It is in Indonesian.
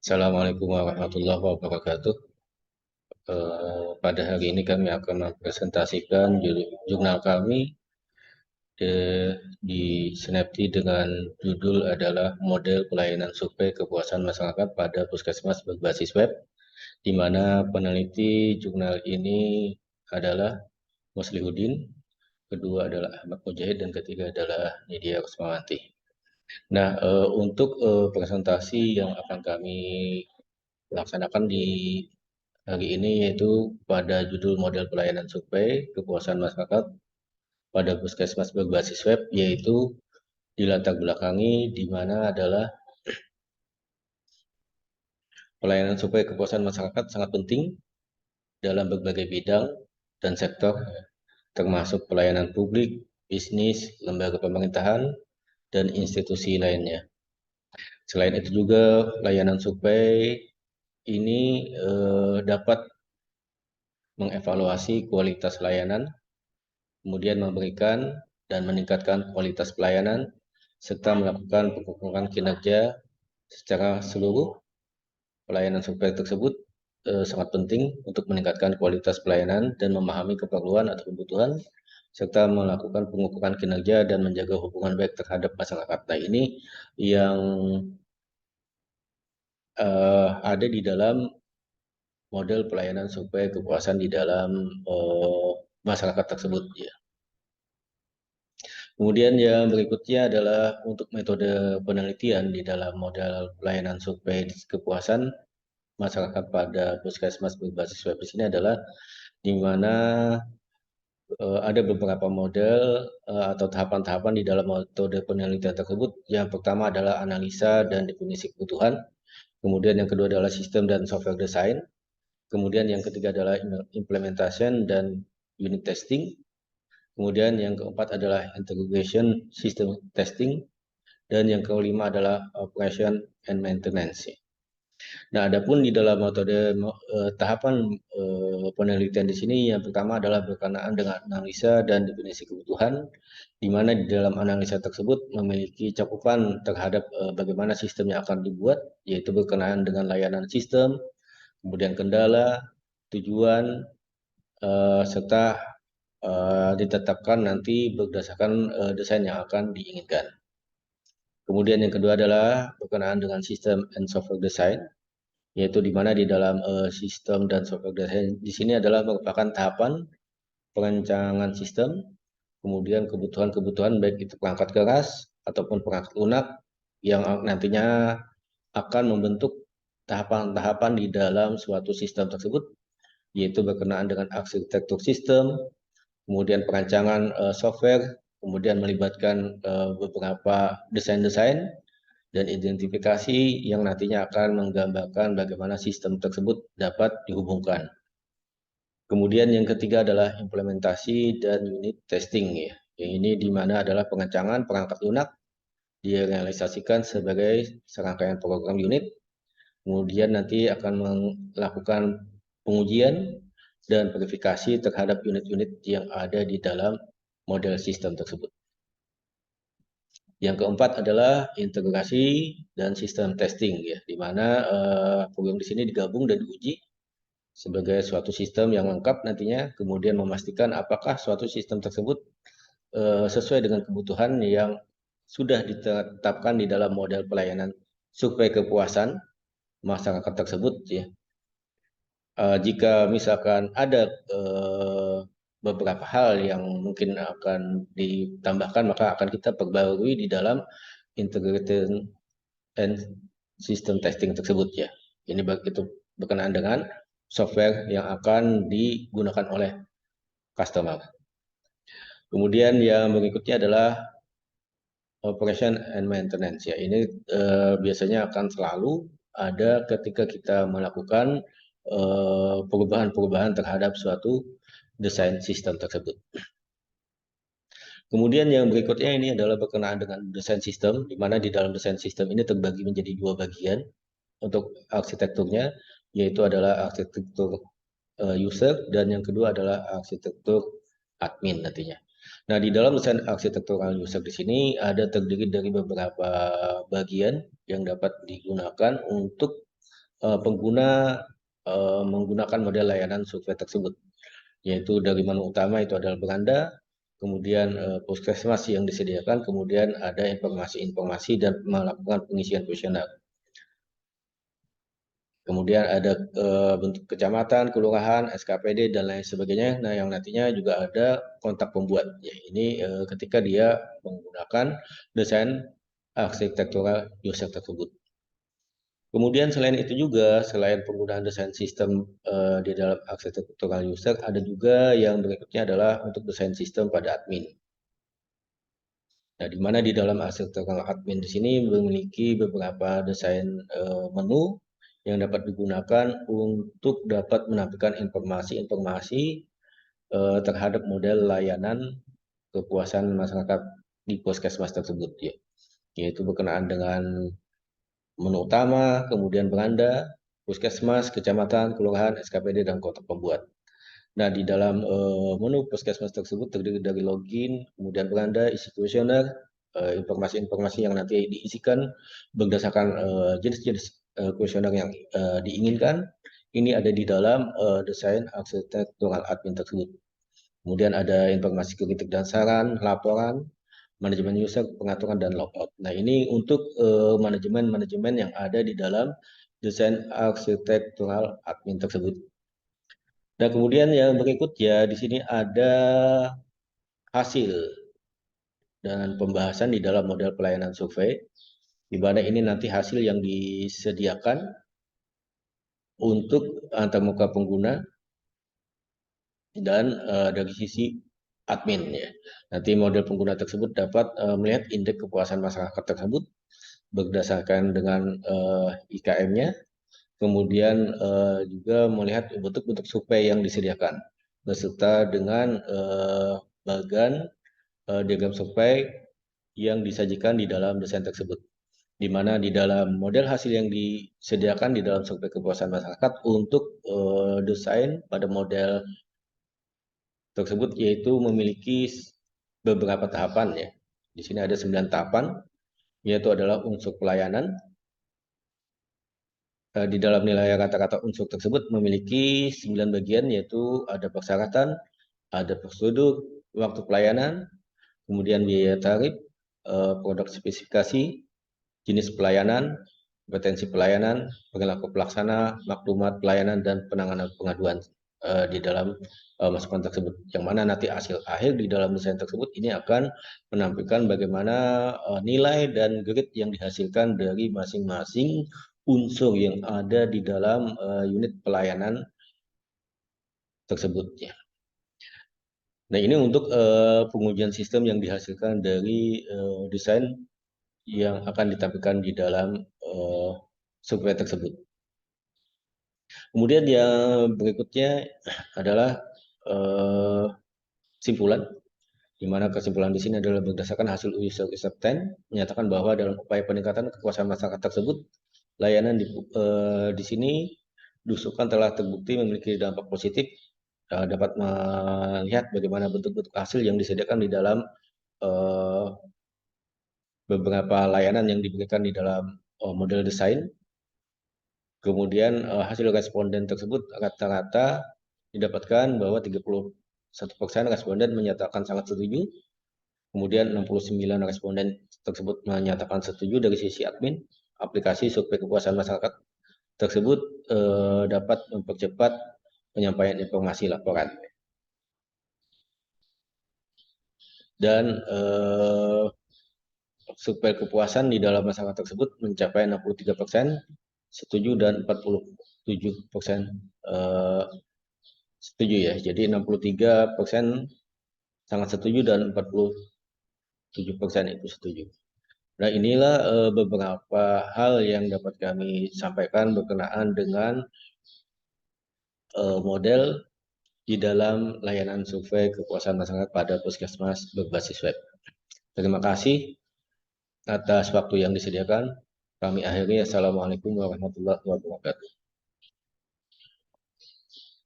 Assalamualaikum warahmatullahi wabarakatuh. Pada hari ini kami akan mempresentasikan jurnal kami di Synapti dengan judul adalah Model Pelayanan Survei Kepuasan Masyarakat pada Puskesmas Berbasis Web, di mana peneliti jurnal ini adalah Muslihuddin, kedua adalah Ahmad Mujahid, dan ketiga adalah Nidia Kusmawanti. Nah, untuk presentasi yang akan kami laksanakan di hari ini yaitu pada judul model pelayanan survei kepuasan masyarakat pada puskesmas berbasis web, yaitu dilatar belakangi di mana adalah pelayanan survei kepuasan masyarakat sangat penting dalam berbagai bidang dan sektor, termasuk pelayanan publik, bisnis, lembaga pemerintahan, dan institusi lainnya. Selain itu juga layanan survei ini dapat mengevaluasi kualitas layanan, kemudian memberikan dan meningkatkan kualitas pelayanan, serta melakukan pengukuran kinerja secara seluruh. Pelayanan survei tersebut sangat penting untuk meningkatkan kualitas pelayanan dan memahami keperluan atau kebutuhan, serta melakukan pengukuran kinerja dan menjaga hubungan baik terhadap masyarakat. Nah, ini yang ada di dalam model pelayanan survei kepuasan di dalam masyarakat tersebut. Ya. Kemudian yang berikutnya adalah untuk metode penelitian di dalam model pelayanan survei kepuasan masyarakat pada puskesmas berbasis web di sini adalah di mana ada beberapa model atau tahapan-tahapan di dalam metode penelitian tersebut. Yang pertama adalah analisa dan definisi kebutuhan, kemudian yang kedua adalah sistem dan software design, kemudian yang ketiga adalah implementation dan unit testing, kemudian yang keempat adalah integration system testing, dan yang kelima adalah operation and maintenance. Nah, adapun di dalam metode tahapan penelitian di sini yang pertama adalah berkenaan dengan analisa dan definisi kebutuhan, di mana di dalam analisa tersebut memiliki cakupan terhadap bagaimana sistem yang akan dibuat, yaitu berkenaan dengan layanan sistem, kemudian kendala, tujuan, serta ditetapkan nanti berdasarkan desain yang akan diinginkan. Kemudian yang kedua adalah berkenaan dengan sistem and software design, yaitu di mana di dalam sistem dan software design di sini adalah merupakan tahapan perancangan sistem, kemudian kebutuhan-kebutuhan baik itu perangkat keras ataupun perangkat lunak yang nantinya akan membentuk tahapan-tahapan di dalam suatu sistem tersebut, yaitu berkenaan dengan arsitektur sistem, kemudian perancangan software, kemudian melibatkan beberapa desain-desain dan identifikasi yang nantinya akan menggambarkan bagaimana sistem tersebut dapat dihubungkan. Kemudian yang ketiga adalah implementasi dan unit testing ya. Yang ini di mana adalah perancangan perangkat lunak direalisasikan sebagai serangkaian program unit. Kemudian nanti akan melakukan pengujian dan verifikasi terhadap unit-unit yang ada di dalam model sistem tersebut. Yang keempat adalah integrasi dan sistem testing ya, di mana program di sini digabung dan diuji sebagai suatu sistem yang lengkap nantinya, kemudian memastikan apakah suatu sistem tersebut sesuai dengan kebutuhan yang sudah ditetapkan di dalam model pelayanan survei kepuasan masyarakat tersebut ya. Jika misalkan ada beberapa hal yang mungkin akan ditambahkan, maka akan kita perbarui di dalam integrated and system testing tersebut ya. Ini begitu berkenaan dengan software yang akan digunakan oleh customer. Kemudian yang berikutnya adalah operation and maintenance ya. Ini biasanya akan selalu ada ketika kita melakukan perubahan-perubahan terhadap suatu desain sistem tersebut. Kemudian yang berikutnya ini adalah berkenaan dengan desain sistem, di mana di dalam desain sistem ini terbagi menjadi dua bagian untuk arsitekturnya, yaitu adalah arsitektur user dan yang kedua adalah arsitektur admin nantinya. Nah, di dalam desain arsitektural user di sini ada terdiri dari beberapa bagian yang dapat digunakan untuk pengguna menggunakan model layanan survei tersebut, yaitu dari menu utama itu adalah beranda, kemudian puskesmas yang disediakan, kemudian ada informasi-informasi dan melakukan pengisian kuesioner. Kemudian ada bentuk kecamatan, kelurahan, SKPD, dan lain sebagainya. Nah, yang nantinya juga ada kontak pembuat. Ya, ini ketika dia menggunakan desain arsitektural user tersebut. Kemudian selain itu juga, selain penggunaan desain sistem di dalam arsitektural user, ada juga yang berikutnya adalah untuk desain sistem pada admin. Nah, di mana di dalam arsitektural admin di sini memiliki beberapa desain menu yang dapat digunakan untuk dapat menampilkan informasi-informasi terhadap model layanan kepuasan masyarakat di puskesmas tersebut, ya, yaitu berkenaan dengan menu utama, kemudian beranda, puskesmas, kecamatan, kelurahan, SKPD, dan kota pembuat. Nah, di dalam menu puskesmas tersebut terdiri dari login, kemudian beranda, isi kuesioner, informasi-informasi yang nanti diisikan berdasarkan jenis-jenis kuesioner yang diinginkan. Ini ada di dalam desain arsitektural admin tersebut. Kemudian ada informasi kritik dan saran, laporan, manajemen user, pengaturan, dan logout. Nah, ini untuk manajemen-manajemen yang ada di dalam desain arsitektural admin tersebut. Dan kemudian yang berikutnya di sini ada hasil dan pembahasan di dalam model pelayanan survei, di mana ini nanti hasil yang disediakan untuk antarmuka pengguna dan dari sisi admin, ya. Nanti model pengguna tersebut dapat melihat indeks kepuasan masyarakat tersebut berdasarkan dengan IKM-nya, kemudian juga melihat bentuk-bentuk survei yang disediakan beserta dengan bagan diagram survei yang disajikan di dalam desain tersebut, di mana di dalam model hasil yang disediakan di dalam survei kepuasan masyarakat untuk desain pada model tersebut yaitu memiliki beberapa tahapan, ya. Di sini ada 9 tahapan, yaitu adalah unsur pelayanan. Di dalam nilai kata-kata unsur tersebut memiliki 9 bagian, yaitu ada persyaratan, ada prosedur, waktu pelayanan, kemudian biaya tarif, produk spesifikasi, jenis pelayanan, kompetensi pelayanan, perilaku pelaksana, maklumat pelayanan, dan penanganan pengaduan di dalam masukan tersebut. Yang mana nanti hasil akhir di dalam desain tersebut ini akan menampilkan bagaimana nilai dan grade yang dihasilkan dari masing-masing unsur yang ada di dalam unit pelayanan tersebut, ya. Nah, ini untuk pengujian sistem yang dihasilkan dari desain yang akan ditampilkan di dalam survei tersebut. Kemudian yang berikutnya adalah kesimpulan, di mana kesimpulan di sini adalah berdasarkan hasil user acceptance menyatakan bahwa dalam upaya peningkatan kepuasan masyarakat tersebut, layanan di sini diusulkan telah terbukti memiliki dampak positif, dapat melihat bagaimana bentuk-bentuk hasil yang disediakan di dalam beberapa layanan yang diberikan di dalam model desain. Kemudian hasil responden tersebut rata-rata didapatkan bahwa 31% responden menyatakan sangat setuju, kemudian 69 responden tersebut menyatakan setuju dari sisi admin. Aplikasi survei kepuasan masyarakat tersebut dapat mempercepat penyampaian informasi laporan. Dan survei kepuasan di dalam masyarakat tersebut mencapai 63% setuju dan 47% setuju, ya. Jadi 63% sangat setuju dan 47% itu setuju. Nah, inilah beberapa hal yang dapat kami sampaikan berkenaan dengan model di dalam layanan survei kepuasan masyarakat pada puskesmas berbasis web. Terima kasih atas waktu yang disediakan. Kami akhiri. Assalamualaikum warahmatullahi wabarakatuh.